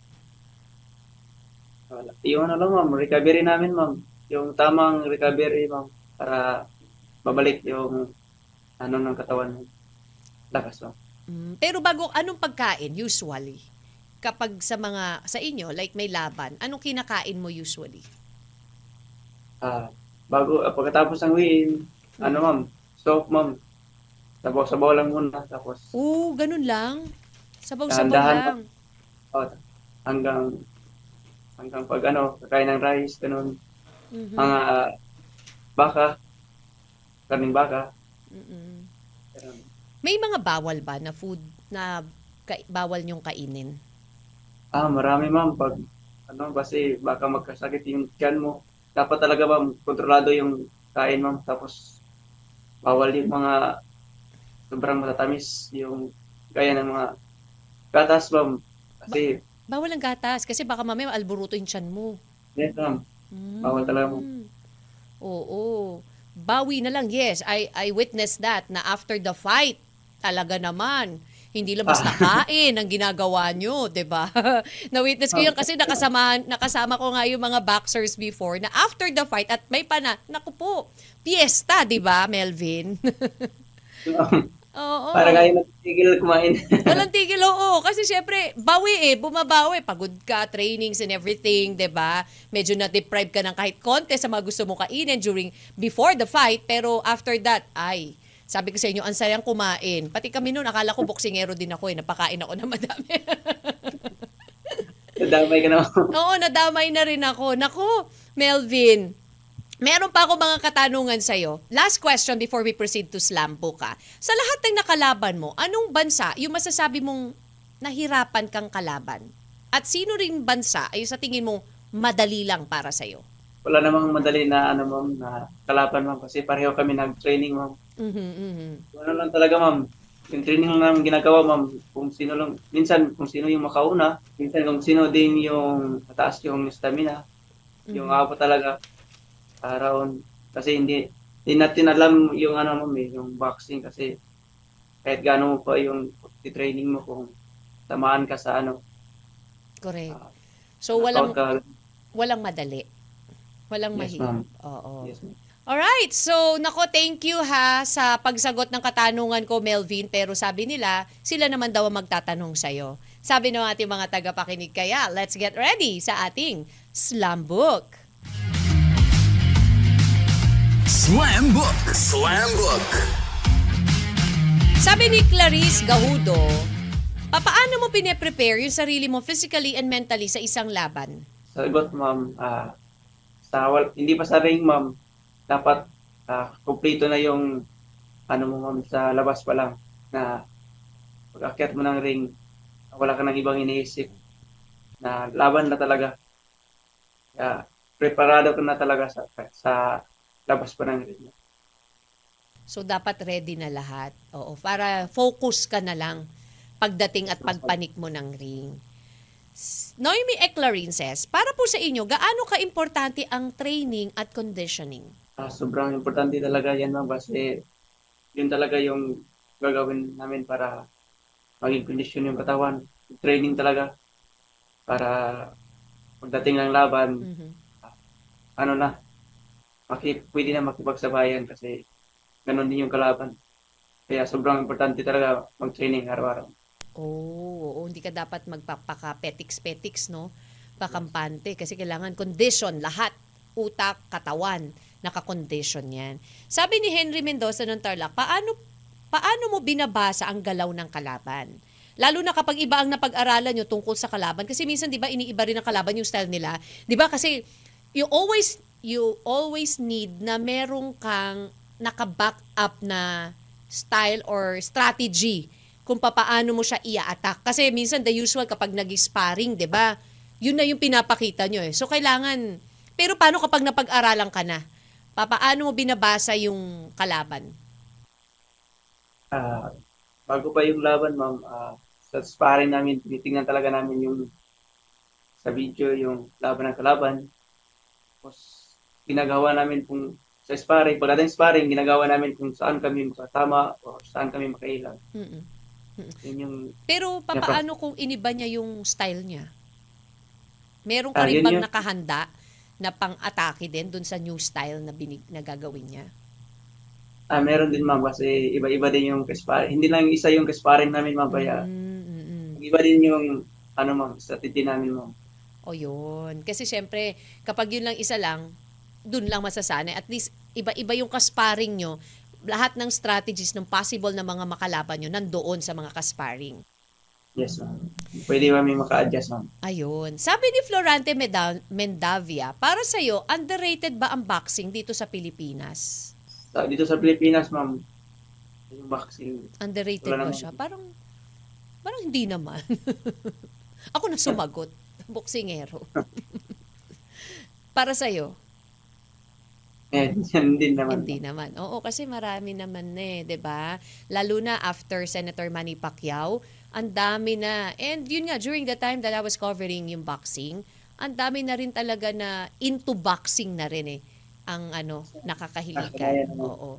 Wala. Yung ano lang, ma'am, recovery namin, ma'am. Yung tamang recovery, ma'am, para babalik yung ano ng katawan mo. Lakas, ma'am. Pero bago, anong pagkain usually? Kapag sa inyo, like may laban, anong kinakain mo usually? Pagkatapos ng win, ano, ma'am, soap, ma'am. Sabaw-sabaw lang muna, tapos Oo, ganun lang. Sabaw-sabaw dahan-dahan, lang. oh, hanggang pag ano, kakain ng rice, ganun. Mhm. Mga baka, karning baka. Mm-mm. Ganun. May mga bawal ba na food na bawal niyong kainin? Marami, ma'am. Kasi baka magkasakit yung tiyan mo. Dapat talaga, ma'am, kontrolado yung kain, ma'am. Tapos, bawal yung mga sobrang matatamis, yung gaya ng mga gatas, ma'am. Kasi, Bawal ang gatas kasi baka mamaya alburuto yung tiyan mo. yes, ma'am. Bawal talaga, ma'am. Oo. Bawi na lang. Yes, I witnessed that na after the fight, talaga naman, hindi lang basta kain ang ginagawa nyo, 'di ba? Na-witness ko 'yan kasi nakasama ko nga yung mga boxers before na after the fight at may naku po, fiesta, 'di ba, Melvin? Oo. Para kayo nagtigil kumain. Walang tigil, oo. Kasi syempre, bumabawi. Pagod ka, trainings and everything, 'di ba? Medyo na-deprive ka ng kahit konti sa mga gusto mo kainin before the fight, pero after that, sabi ko sa inyo, ang sayang kumain. Pati kami noon, akala ko boksingero din ako napakain ako na madami. Nadamay ka na, ma'am. Oo, nadamay na rin ako. Naku, Melvin, meron pa ako mga katanungan sa'yo. Last question before we proceed to slam book. Sa lahat ng nakalaban mo, anong bansa yung masasabi mong nahirapan kang kalaban? At sino ring bansa ay sa tingin mong madali lang para sa'yo? Wala namang madali na, ano, ma'am, na kalaban, ma'am. Kasi pareho kami nag-training, ma'am. Ano lang talaga, ma'am. Yung training lang namin ginagawa, ma'am, kung sino lang, minsan kung sino yung makauna, minsan kung sino din yung mataas yung stamina, yung abot talaga, round. Kasi hindi natin alam yung ano, ma'am, yung boxing kasi kahit gaano mo pa yung training mo kung tamaan ka sa ano, Correct. So, knockout ka. walang madali. Walang Yes, mahirap. ma'am. Oo. Yes, ma'am. Alright, so nako, thank you sa pagsagot ng katanungan ko, Melvin. Pero sabi nila, sila naman daw ang magtatanong sa'yo. Sabi ng ating mga tagapakinig, kaya let's get ready sa ating Slam Book. Slam Book. Slam Book. Sabi ni Clarice Gahudo, paano mo pine-prepare yung sarili mo physically and mentally sa isang laban? Sagot, ma'am, hindi pa sa ring, ma'am, dapat kumpleto na yung ano mo, ma'am, sa labas pa lang na pag-akyat mo ng ring, wala ka nang ibang iniisip na laban na talaga. Kaya, preparado ka na talaga sa labas pa ng ring. So, dapat ready na lahat. Oo, para focus ka na lang pagdating at pagpanik mo ng ring. Noemi Eclarin says, para po sa inyo, gaano ka-importante ang training at conditioning? Sobrang importante talaga yan, ma'am, kasi yun talaga yung gagawin namin para maging kondisyon yung katawan. Training talaga para pagdating ng laban, ano na, pwede na makipagsabayan kasi ganun din yung kalaban. Kaya sobrang importante talaga mag-training araw-araw. Oo, hindi ka dapat magpapaka-petiks-petiks, no? Pakampante. Kasi kailangan condition, lahat. Utak, katawan, naka-condition yan. Sabi ni Henry Mendoza ng Tarlac, paano mo binabasa ang galaw ng kalaban? Lalo na kapag iba ang napag-aralan nyo tungkol sa kalaban. Kasi minsan, di ba, iniiba rin ng kalaban yung style nila. Di ba? Kasi you always need na merong kang naka-back up na style or strategy kung paano mo siya i-attack. Kasi minsan the usual kapag nag-sparring, 'di ba? Yun na yung pinapakita nyo eh. So kailangan, pero paano kapag napag-aralan ka na? Paano mo binabasa yung kalaban? Bago pa yung laban, ma'am, sa sparring namin, tinitingnan talaga namin yung sa video, yung laban ng kalaban. Tapos, ginagawa namin kung sa sparring, pagdating sparring, ginagawa namin kung saan kami makatama o saan kami makailang. Yun yung, pero paano kung iniba niya yung style niya? Meron ka rin bang nakahanda na pang-atake din dun sa new style na gagawin niya? Meron din, ma'am, kasi iba-iba din yung sparring. Hindi lang isa yung sparring namin, ma'am, kaya iba din yung ma'am, strategy namin, ma'am. O yun. Kasi syempre, kapag yun lang isa lang, dun lang masasanay. At least, iba-iba yung kasparing nyo. Lahat ng strategies ng possible na mga makalaban nyo nandoon sa mga kasparing. Yes, ma'am. Pwede kami maka-adjust, ma'am. Ayun. Sabi ni Florante Mendavia, para sa'yo, underrated ba ang boxing dito sa Pilipinas? Dito sa Pilipinas, ma'am, yung boxing. Underrated ba siya? Parang hindi naman. Ako na sumagot. Boksingero. Para sa'yo? Hindi naman. Hindi naman. Oo, kasi marami naman 'di ba? Lalo na after Senator Manny Pacquiao, ang dami na. And yun nga, during the time that I was covering yung boxing, ang dami na rin talaga na into boxing na rin ang nakakahiligan. Oo.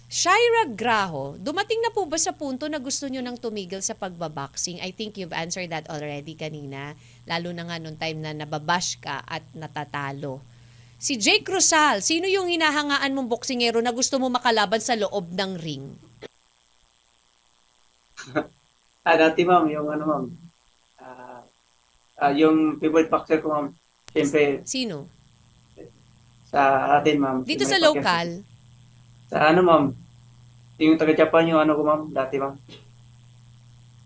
Shaira Graho, dumating na po ba sa punto na gusto nyo nang tumigil sa pagbaboxing? I think you've answered that already kanina. Lalo na nga nung time na nababash ka at natatalo. Si Jake Rosal, sino yung hinahangaan mong boksingero na gusto mo makalaban sa loob ng ring? Dati, ma'am, yung ma'am, yung favorite boxer ko, ma'am, siyempre, Sino? sa atin, ma'am. Dito sa local? Sa ma'am, yung taga-Japan, yung ko, ma'am, dati, ma'am.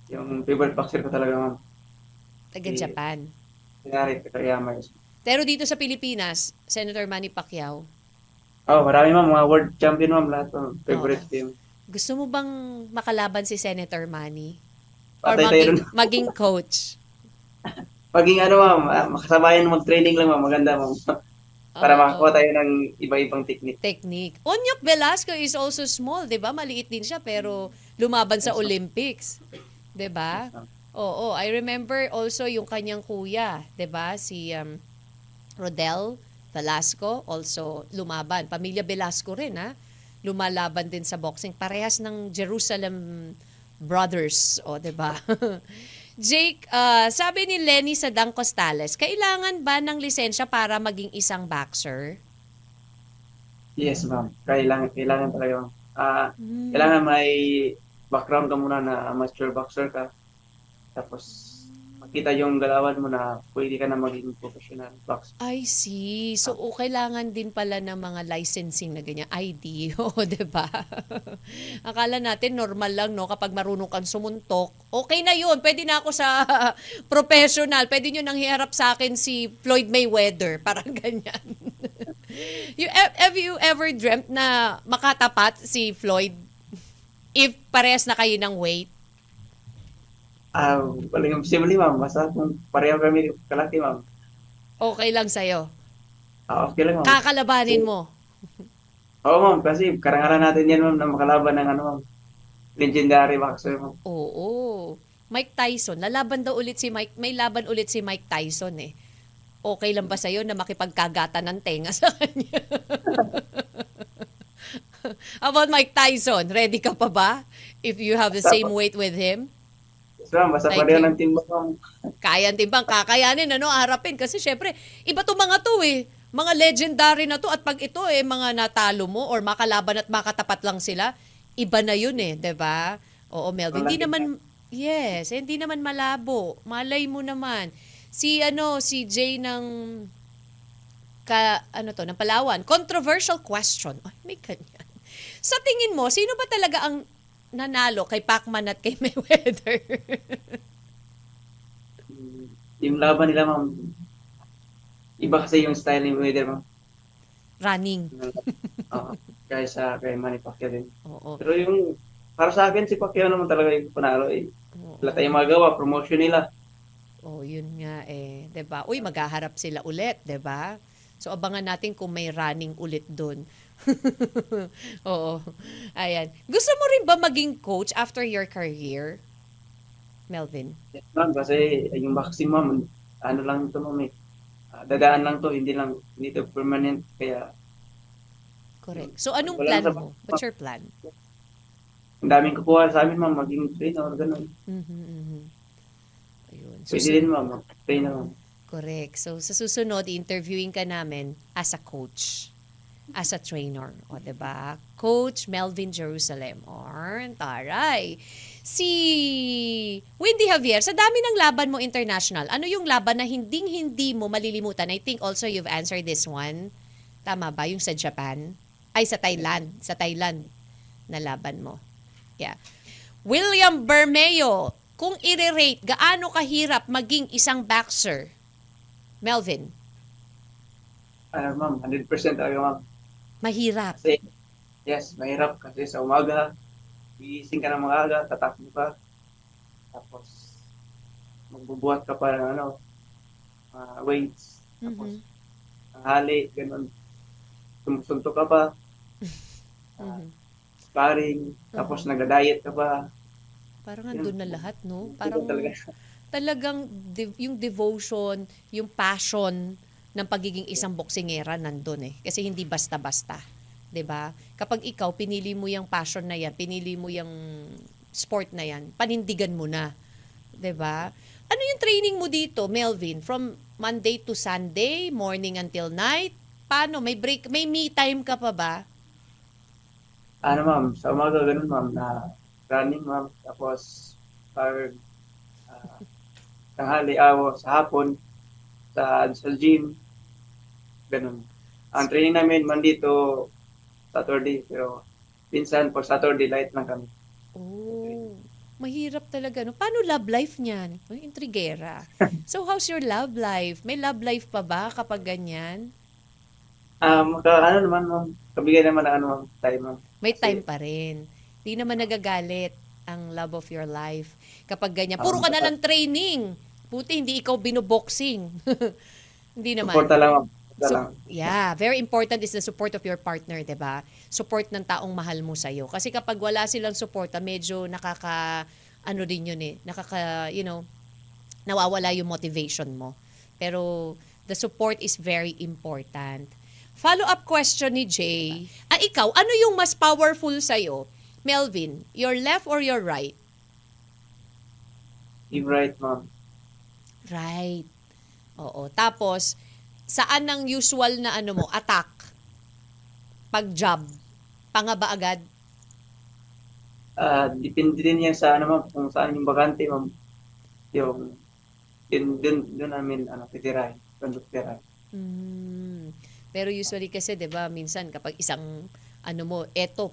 Yung favorite boxer ko talaga, ma'am. Taga-Japan. Sinari, Katayama. Pero dito sa Pilipinas, Senator Manny Pacquiao. Marami, ma'am, mga world champion, ma'am, lahat, ma'am. Favorite team. Gusto mo bang makalaban si Senator Manny? Or maging coach? Maging ma'am, makasabayan mag-training lang, ma'am, maganda, ma'am. Para makakuha tayo ng iba-ibang technique. Onyok Velasco is also small, 'di ba? Maliit din siya pero lumaban sa Olympics. 'Di ba? Oo, I remember also yung kanyang kuya, 'di ba? Si Rodel Velasco also lumaban. Pamilya Velasco rin, ha? Lumalaban din sa boxing. Parehas ng Jerusalem Brothers, 'di ba? Jake, sabi ni Lenny Sadang Costales, kailangan ba ng lisensya para maging isang boxer? Yes, ma'am. Kailangan talaga, ma'am. Kailangan may background ka muna na amateur boxer ka. Tapos, makita yung galawan mo na pwede ka na maging professional boxer. I see. So, kailangan din pala ng mga licensing na ganyan, ID, diba? Akala natin normal lang, no? Kapag marunong kang sumuntok, okay na yun. Pwede na ako sa professional. Pwede nyo nang hiharap sa akin si Floyd Mayweather. Parang ganyan. Have you ever dreamt na makatapat si Floyd if parehas na kayo ng weight? Walang imposible, ma'am. Basta kung pareho kami kalaki, ma'am. Okay lang sa'yo? Okay lang, ma'am. Kakalabanin mo? Oo, ma'am. Kasi karangalan natin yan, ma'am, na makalaban ng ma'am. Legendary boxer, ma'am. Oo. Mike Tyson. Lalaban daw ulit si Mike. May laban ulit si Mike Tyson, eh. Okay lang ba sa'yo na makipagkagatan ng tenga sa kanya? About Mike Tyson, ready ka pa ba? If you have the same weight with him? So, basta pareho ng timbang, ma'am. Kaya timbang, kakayanin, harapin. Kasi syempre, iba to mga to, eh. mga legendary na to at pag ito mga natalo mo or makalaban at makatapat lang sila, iba na yun 'di ba? Oo, Melvin. Hindi naman hindi naman malabo. Malay mo naman. Si Jay ng ng Palawan. Controversial question. Ay, may ganyan. Sa tingin mo, sino ba talaga ang nanalo kay Pacman at kay Mayweather? Yung laban nila, ma'am, iba kasi yung style ni Mayweather, ma'am. Running. Kay Manny Pacquiao din. Oo. Pero para sa akin, si Pacquiao naman talaga yung panalo Wala tayong magawa, promotion nila. Yun nga 'di ba? Uy, maghaharap sila ulit, 'di ba? So abangan natin kung may running ulit doon. Oo. Ayan. Gusto mo rin ba maging coach after your career, Melvin? Yes, ma'am, kasi yung boxing, ma'am, ano lang ito, ma'am, dadaan lang to, hindi to permanent, kaya Correct. So anong Wala plan sa- mo? What's your plan? ang daming kukuha sa amin, ma'am, maging trainer, ganun. Ayun. Pwede din, ma'am, mag-trainer, ma'am. Correct. So sa susunod, interviewing ka namin as a coach, as a trainer, o 'di ba? Coach Melvin Jerusalem. Taray. Si Wendy Javier, sa dami ng laban mo international, ano yung laban na hindi mo malilimutan? I think also you've answered this one. Tama ba? Yung sa Japan? Ay, sa Thailand. Sa Thailand na laban mo. Yeah. William Bermeo, kung i-rate, gaano kahirap maging isang boxer? Melvin, Ma'am, 100% talaga, ma'am. mahirap. Kasi, yes, mahirap kasi sa umaga, gising ka ng maaga, tatakbo ka, tapos magbubuhat ka pa ng weights, tapos tanghali, ganun, sumusuntok ka pa, sparring, tapos nagda-diet ka pa. Parang andun na lahat, no? Parang Parang talagang yung devotion, yung passion ng pagiging isang boksingera nandun Kasi hindi basta-basta. 'Di ba? Kapag ikaw pinili mo yung passion na yan, pinili mo yung sport na yan, panindigan mo na. 'Di ba? Ano yung training mo dito, Melvin? From Monday to Sunday, morning until night? Paano? May break, may me time ka pa ba? Ma'am, sa umaga, ganun, ma'am, na running, ma'am, tapos pag tanghali, sa hapon, sa gym, ganun. Ang training namin, Monday to Saturday, pero minsan po Saturday, light lang kami. Mahirap talaga, no? Paano love life niyan? Uy, intrigera. So, how's your love life? May love life pa ba kapag ganyan? Naman, ma'am, kabigay naman na ma'am, time, ma'am. May time pa rin. Di naman nagagalit ang love of your life kapag ganyan. Puro ka na lang training. Buti hindi ikaw binoboxing. Hindi naman. Support lang, ma'am. Lang. Yeah, very important is the support of your partner, 'di ba? Support ng taong mahal mo sa iyo. Kasi kapag wala silang suporta, medyo din 'yun nawawala yung motivation mo. Pero the support is very important. Follow-up question ni Jay. Ikaw, ano yung mas powerful sa iyo? Melvin, your left or your right? You're right, ma'am. Right. Oo. Tapos, saan ang usual na attack? Pag jab, pangaba agad? Depende din yan sa ma'am, kung saan yung bakante, ma'am. Doon namin titirahin, konduktiran. Pero usually kasi, 'di ba, minsan kapag isang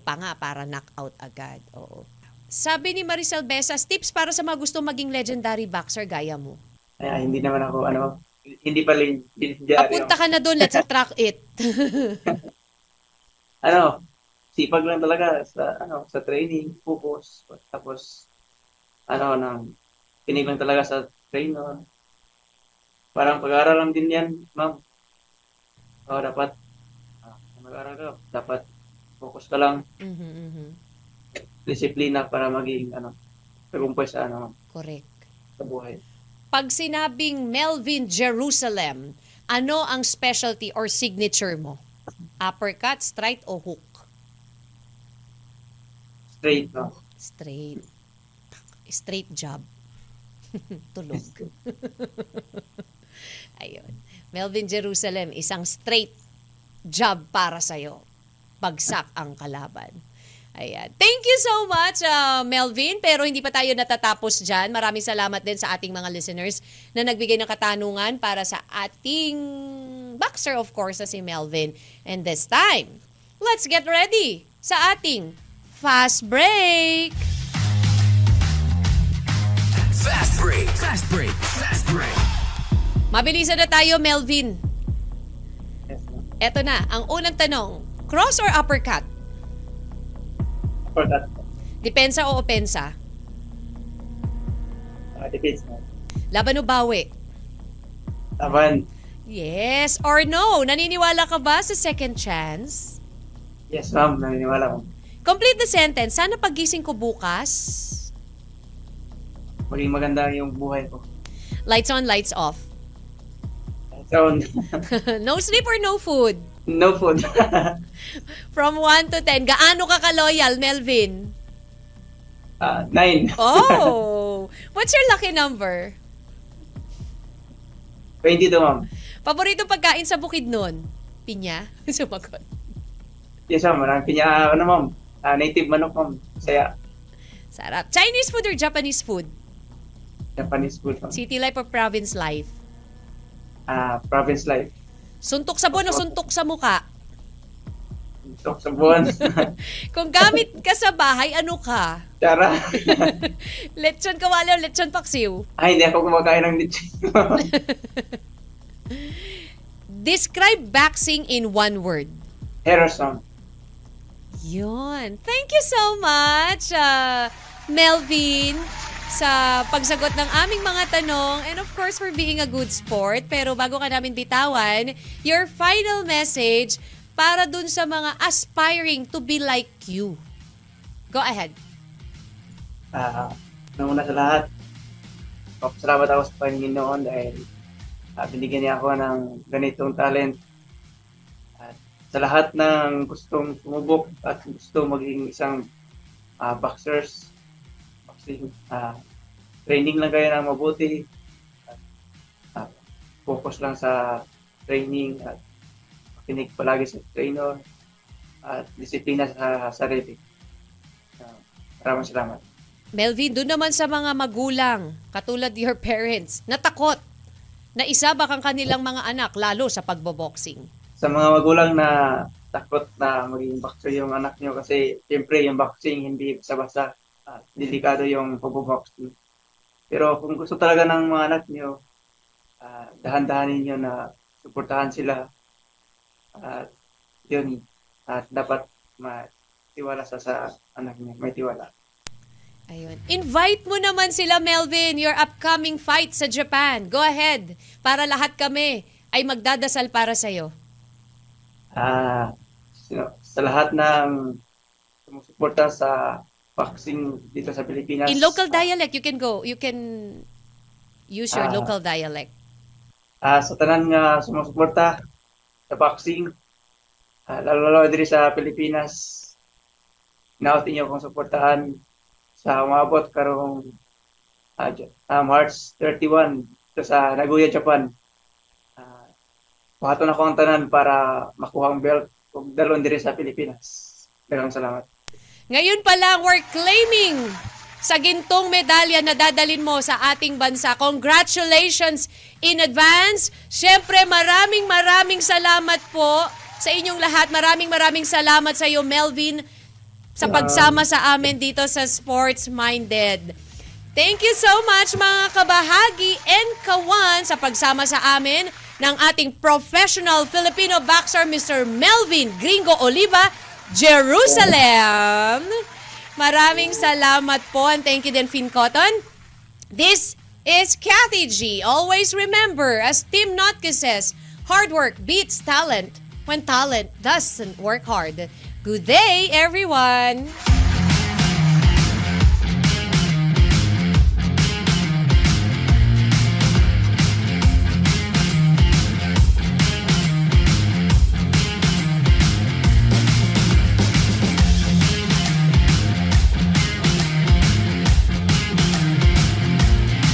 panga para knockout agad. Oo. Sabi ni Maricel Besas, tips para sa mga gusto maging legendary boxer gaya mo. Hindi naman ako hindi pa legendary. Papunta ka na doon, let's attract it. Sipag lang talaga sa training, focus, tapos tinig lang talaga sa trainer. Parang pag-aaral lang din yan, ma'am. Dapat mag-aaral ka, dapat focus ka lang. Disiplina para maging tagumpay sa Correct. sa buhay. Pag sinabing Melvin Jerusalem, ano ang specialty or signature mo? Uppercut, straight o hook? Straight, no? Straight jab. Tulog. Ayun. Melvin Jerusalem, isang straight job para sa'yo. Bagsak ang kalaban. Ayan. Thank you so much, Melvin. Pero hindi pa tayo natatapos dyan. Maraming salamat din sa ating mga listeners na nagbigay ng katanungan para sa ating boxer, of course, na si Melvin. And this time, let's get ready sa ating Fast Break. Fast Break. Fast Break. Fast Break. Mabilisan na tayo, Melvin. Yes, ma'am. Eto na, ang unang tanong. Cross or uppercut? For that, Depensa o opensa? depends na. Laban o bawi? Laban. Yes or no? Naniniwala ka ba sa second chance? Yes, ma'am. Naniniwala ko. Complete the sentence. Sana pagising ko bukas. Maging maganda yung buhay ko. Lights on, lights off. So, No sleep or no food? no food. From 1 to 10, gaano ka ka-loyal, Melvin? 9. Oh! What's your lucky number? 22, ma'am. Paborito pagkain sa Bukidnon? Pinya? Sumagot. Yes, ma'am. Marami pinya, ma'am. Native manok, ma'am. Saya. Sarap. Chinese food or Japanese food? Japanese food, ma'am. City life or province life? Province life. Suntok sa buwan o suntok sa muka? Tok sa buwan. Kung gamit ka sa bahay, ano ka? Tara. Lechon kawali o lechon paksiw? Ay, hindi ako kumakain ng litchi. Describe boxing in one word. Heroes, ma'am. Yun. Thank you so much, Melvin, sa pagsagot ng aming mga tanong and of course for being a good sport. Pero bago ka namin bitawan, your final message para dun sa mga aspiring to be like you. Go ahead. Nauna sa lahat, salamat ako sa Panginoon dahil binigyan niya ako ng ganitong talent. At sa lahat ng gustong sumubok at gusto maging isang boxers, boxing, training lang kayo ng mabuti. At, focus lang sa training at makinig palagi sa trainer at disiplina sa sarili. Maraming salamat. Melvin, doon naman sa mga magulang, katulad your parents, natakot na isabak ang kanilang mga anak, lalo sa pagboboxing. Sa mga magulang na takot na maging boxer yung anak nyo kasi siyempre yung boxing hindi basta-basta, delikado yung pagboboxing. Pero kung gusto talaga ng mga anak nyo, dahan-dahanin nyo na suportahan sila. At yun, dapat matiwala sa anak nyo, may tiwala. Ayun. Invite mo naman sila, Melvin, your upcoming fight sa Japan. Go ahead, para lahat kami ay magdadasal para sa'yo. Sa lahat ng sumusuporta sa boxing dito sa Pilipinas. In local dialect, you can use your local dialect. Sa tanan nga sumusuporta sa boxing, lalo diri sa Pilipinas, naot inyo kong suportahan sa umabot karong March 31 sa Nagoya, Japan. Pahaton ako ang tanan para makuha ang belt kung dalon diri sa Pilipinas. Maraming salamat. Ngayon pa lang, we're claiming sa gintong medalya na dadalin mo sa ating bansa. Congratulations in advance. Siyempre, maraming salamat po sa inyong lahat. Maraming salamat sa iyo, Melvin, sa pagsama sa amin dito sa Sports Minded. Thank you so much mga kabahagi and kawan sa pagsama sa amin ng ating professional Filipino boxer, Mr. Melvin Gringo Oliva Jerusalem. Maraming salamat po and thank you din, Finn Cotton. This is Kathy G. Always remember, as Tim Notke says, hard work beats talent when talent doesn't work hard. Good day, everyone!